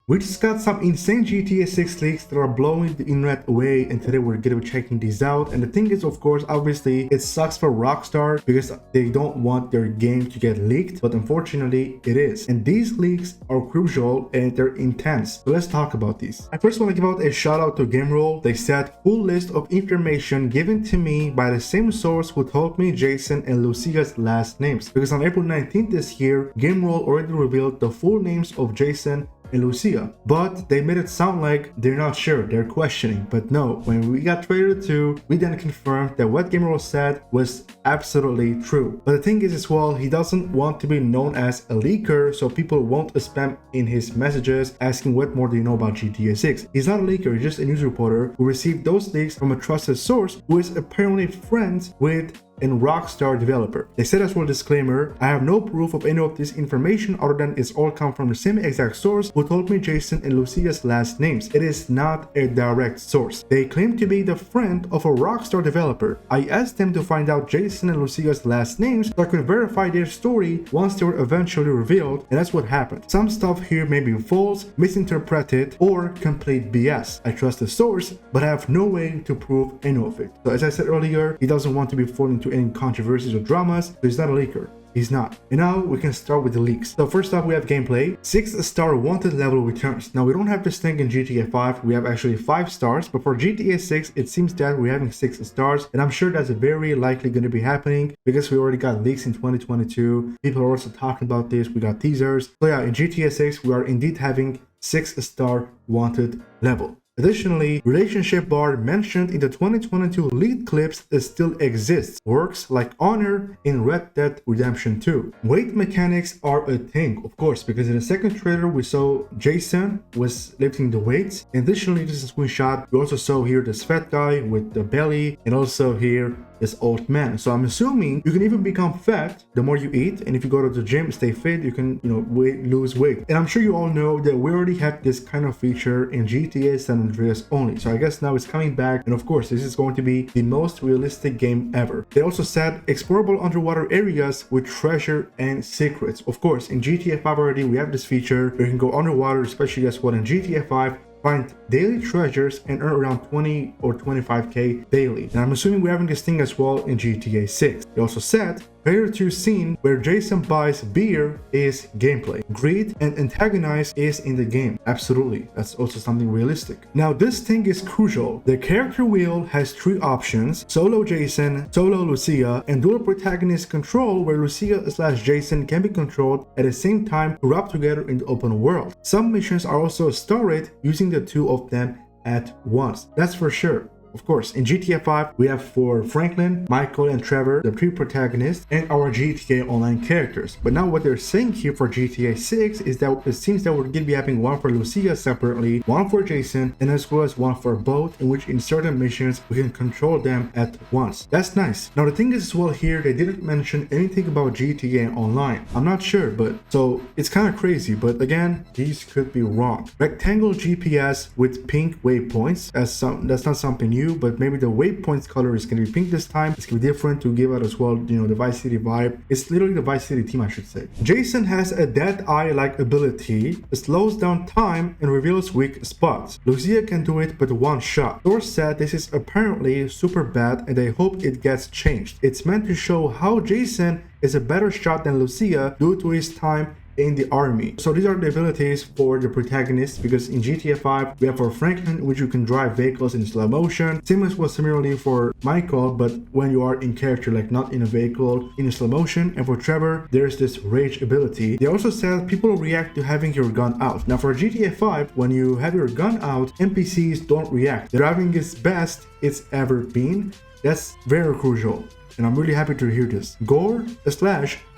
We just got some insane GTA 6 leaks that are blowing the internet away, and today we're gonna be checking these out. And the thing is, of course, obviously it sucks for Rockstar because they don't want their game to get leaked, but unfortunately it is. And these leaks are crucial and they're intense. So let's talk about these. I first want to give out a shout out to GameRoll. They said full list of information given to me by the same source who told me Jason and Lucia's last names. Because on April 19th this year, GameRoll already revealed the full names of Jason and Lucia, but they made it sound like they're not sure, they're questioning. But no, when we got trailer 2, we then confirmed that what GameRoll said was absolutely true. But the thing is as well, he doesn't want to be known as a leaker, so people won't spam in his messages asking what more do you know about GTA 6. He's not a leaker, he's just a news reporter who received those leaks from a trusted source who is apparently friends with and Rockstar developer. They said as well, disclaimer, I have no proof of any of this information other than it's all come from the same exact source who told me Jason and Lucia's last names. It is not a direct source. They claim to be the friend of a Rockstar developer. I asked them to find out Jason and Lucia's last names so I could verify their story once they were eventually revealed, and that's what happened. Some stuff here may be false, misinterpreted, or complete BS. I trust the source, but I have no way to prove any of it. So as I said earlier, he doesn't want to be falling into any controversies or dramas, so he's not a leaker. He's not. And now we can start with the leaks. So first off, we have gameplay. 6-star wanted level returns. Now we don't have this thing in GTA 5. We have actually 5 stars, but for GTA 6, it seems that we're having 6 stars, and I'm sure that's very likely going to be happening because we already got leaks in 2022. People are also talking about this. We got teasers. So yeah, in GTA 6, we are indeed having 6-star wanted level. Additionally, relationship bar mentioned in the 2022 lead clips still exists. Works like honor in Red Dead Redemption 2. Weight mechanics are a thing, of course, because in the second trailer we saw Jason was lifting the weights. Additionally, this is a screenshot. We also saw here this fat guy with the belly, and also here this old man. So I'm assuming you can even become fat the more you eat, and if you go to the gym, stay fit, you can, lose weight. And I'm sure you all know that we already had this kind of feature in GTA San Andreas only. So I guess now it's coming back, and of course this is going to be the most realistic game ever. They also said explorable underwater areas with treasure and secrets. Of course, in GTA 5 already we have this feature where you can go underwater, especially as well in GTA 5. Find daily treasures and earn around 20 or 25k daily. And I'm assuming we're having this thing as well in GTA 6. They also said trailer 2 scene where Jason buys beer is gameplay. Greed and antagonize is in the game. Absolutely, that's also something realistic. Now this thing is crucial. The character wheel has 3 options: solo Jason, solo Lucia, and dual protagonist control, where Lucia/Jason can be controlled at the same time to rub together in the open world. Some missions are also started using the 2 of them at once. That's for sure. Of course, in GTA 5, we have for Franklin, Michael, and Trevor, the 3 protagonists, and our GTA Online characters. But now what they're saying here for GTA 6 is that it seems that we're going to be having one for Lucia separately, one for Jason, and as well as one for both, in which in certain missions, we can control them at once. That's nice. Now the thing is as well here, they didn't mention anything about GTA Online. I'm not sure, but so it's kind of crazy, but again, these could be wrong. Rectangle GPS with pink waypoints, that's not something new, but maybe the waypoints color is going to be pink this time. It's going to be different to give out as well, the Vice City vibe. It's literally the Vice City team, I should say. Jason has a dead eye like ability, slows down time and reveals weak spots. Lucia can do it but one shot. Source said this is apparently super bad and they hope it gets changed. It's meant to show how Jason is a better shot than Lucia due to his time in the army. So these are the abilities for the protagonists, because in GTA 5 we have for Franklin, which you can drive vehicles in slow motion. Same as was similarly for Michael, but when you are in character, like not in a vehicle, in slow motion. And for Trevor, there's this rage ability. They also said people react to having your gun out. Now for GTA 5, when you have your gun out, NPCs don't react. The driving is best it's ever been. That's very crucial, and I'm really happy to hear this. Gore /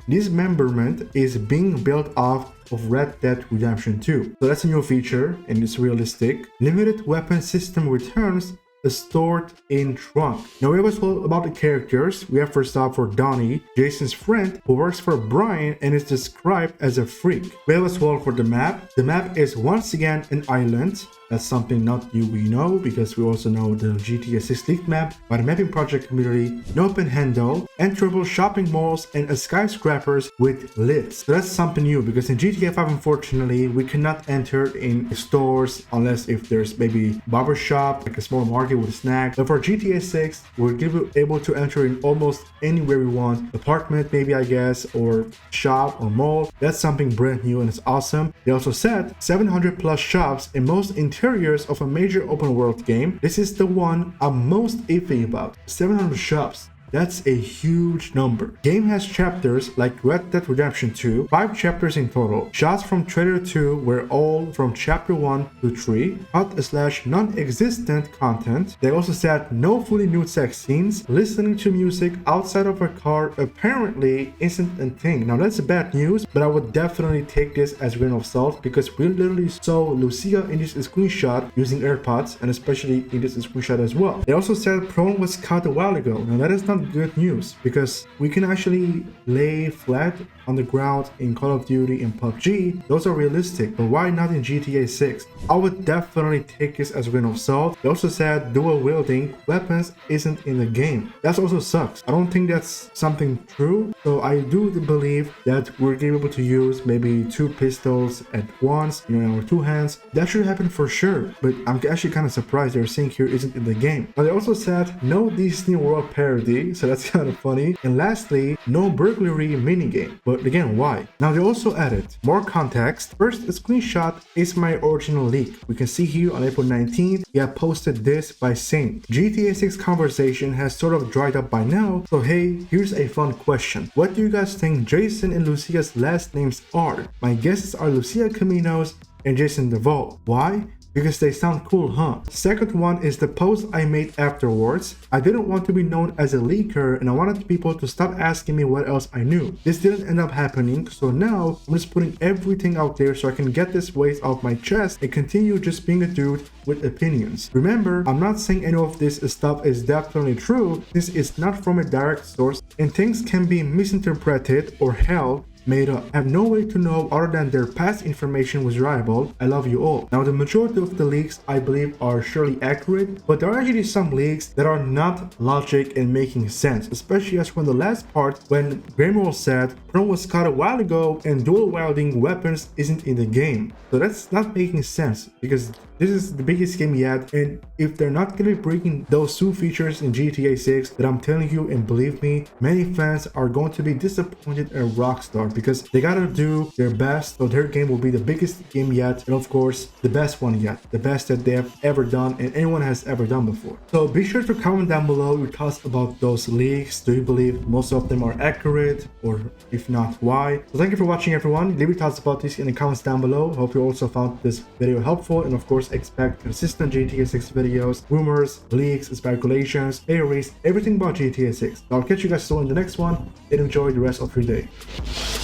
dismemberment is being built off of Red Dead Redemption 2. So that's a new feature and it's realistic. Limited weapon system returns stored in trunk. Now we have as well about the characters. We have first off for Donnie, Jason's friend who works for Brian and is described as a freak. We have as well for the map. The map is once again an island. That's something not you we know, because we also know the GTA 6 leaked map by the mapping project community, no panhandle, enterable shopping malls, and skyscrapers with lids. So that's something new, because in GTA 5 unfortunately we cannot enter in stores unless if there's maybe barbershop, like a small market with a snack. But for GTA 6 we're able to enter in almost anywhere we want, apartment maybe I guess, or shop or mall. That's something brand new and it's awesome. They also said 700 plus shops in most interiors of a major open world game. This is the one I'm most iffy about. 700 shops. That's a huge number. Game has chapters like Red Dead Redemption 2, 5 chapters in total. Shots from trailer 2 were all from chapter 1 to 3, / non-existent content. They also said no fully nude sex scenes. Listening to music outside of a car apparently isn't a thing. Now that's bad news, but I would definitely take this as a grain of salt, because we literally saw Lucia in this screenshot using AirPods, and especially in this screenshot as well. They also said Prone was cut a while ago. Now that is not good news, because we can actually lay flat on the ground in Call of Duty and PUBG. Those are realistic, but why not in GTA 6? I would definitely take this as a grain of salt. They also said dual wielding weapons isn't in the game. That also sucks. I don't think that's something true. So I do believe that we're able to use maybe 2 pistols at once, or 2 hands. That should happen for sure, but I'm actually kind of surprised they're saying here isn't in the game. But they also said no Disney World parody, so that's kind of funny. And lastly, no burglary minigame. But again, why? Now they also added more context. First, a screenshot is my original leak. We can see here on April 19th, he had posted this by saying, GTA 6 conversation has sort of dried up by now, so hey, here's a fun question. What do you guys think Jason and Lucia's last names are? My guesses are Lucia Caminos and Jason Duvall. Why? Because they sound cool, huh? Second one is the post I made afterwards. I didn't want to be known as a leaker, and I wanted people to stop asking me what else I knew. This didn't end up happening, so now I'm just putting everything out there so I can get this weight off my chest and continue just being a dude with opinions. Remember, I'm not saying any of this stuff is definitely true. This is not from a direct source, and things can be misinterpreted or hell made up. I have no way to know other than their past information was reliable. I love you all. Now the majority of the leaks I believe are surely accurate, but there are actually some leaks that are not logic and making sense, especially as when the last part when Graham said Prone was caught a while ago and dual wielding weapons isn't in the game. So that's not making sense, because this is the biggest game yet, and if they're not going to be bringing those 2 features in GTA 6, that I'm telling you, and believe me, many fans are going to be disappointed at Rockstar, because they gotta do their best so their game will be the biggest game yet, and of course the best one yet, the best that they have ever done and anyone has ever done before. So be sure to comment down below your thoughts about those leaks. Do you believe most of them are accurate, or if not, why? So thank you for watching, everyone. Leave your thoughts about this in the comments down below. Hope you also found this video helpful, and of course expect consistent GTA 6 videos, rumors, leaks, speculations, theories, everything about GTA 6. I'll catch you guys soon in the next one, and enjoy the rest of your day.